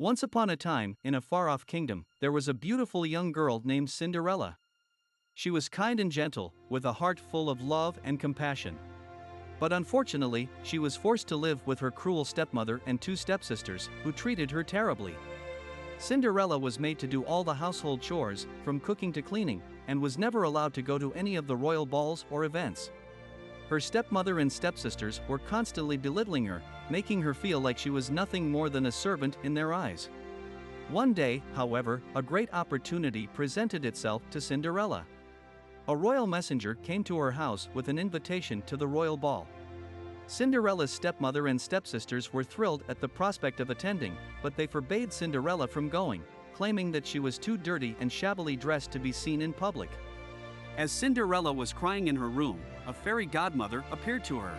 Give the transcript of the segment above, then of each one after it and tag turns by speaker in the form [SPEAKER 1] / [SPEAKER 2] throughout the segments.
[SPEAKER 1] Once upon a time, in a far-off kingdom, there was a beautiful young girl named Cinderella. She was kind and gentle, with a heart full of love and compassion. But unfortunately, she was forced to live with her cruel stepmother and two stepsisters, who treated her terribly. Cinderella was made to do all the household chores, from cooking to cleaning, and was never allowed to go to any of the royal balls or events. Her stepmother and stepsisters were constantly belittling her, making her feel like she was nothing more than a servant in their eyes. One day, however, a great opportunity presented itself to Cinderella. A royal messenger came to her house with an invitation to the royal ball. Cinderella's stepmother and stepsisters were thrilled at the prospect of attending, but they forbade Cinderella from going, claiming that she was too dirty and shabbily dressed to be seen in public. As Cinderella was crying in her room, a fairy godmother appeared to her.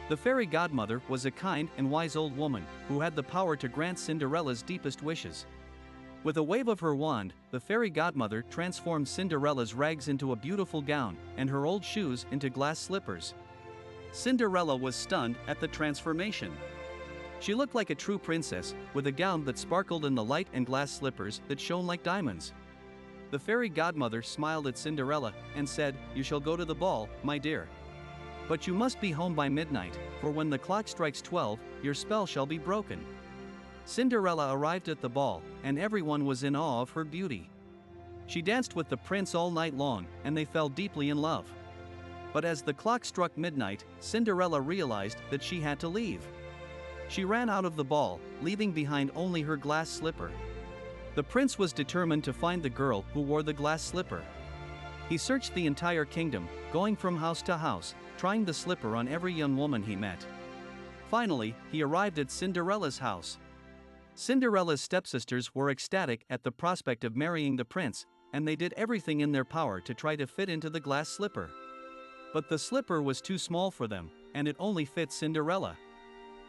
[SPEAKER 1] The fairy godmother was a kind and wise old woman, who had the power to grant Cinderella's deepest wishes. With a wave of her wand, the fairy godmother transformed Cinderella's rags into a beautiful gown, and her old shoes into glass slippers. Cinderella was stunned at the transformation. She looked like a true princess, with a gown that sparkled in the light and glass slippers that shone like diamonds. The fairy godmother smiled at Cinderella and said, "You shall go to the ball, my dear. But you must be home by midnight, for when the clock strikes 12, your spell shall be broken." Cinderella arrived at the ball, and everyone was in awe of her beauty. She danced with the prince all night long, and they fell deeply in love. But as the clock struck midnight, Cinderella realized that she had to leave. She ran out of the ball, leaving behind only her glass slipper. The prince was determined to find the girl who wore the glass slipper. He searched the entire kingdom, going from house to house, trying the slipper on every young woman he met. Finally, he arrived at Cinderella's house. Cinderella's stepsisters were ecstatic at the prospect of marrying the prince, and they did everything in their power to try to fit into the glass slipper. But the slipper was too small for them, and it only fit Cinderella.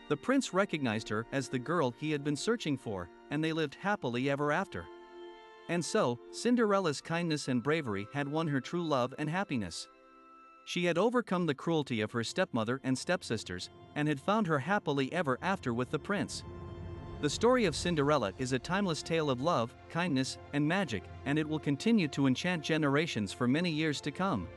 [SPEAKER 1] The prince recognized her as the girl he had been searching for, and they lived happily ever after. And so, Cinderella's kindness and bravery had won her true love and happiness. She had overcome the cruelty of her stepmother and stepsisters, and had found her happily ever after with the prince. The story of Cinderella is a timeless tale of love, kindness, and magic, and it will continue to enchant generations for many years to come.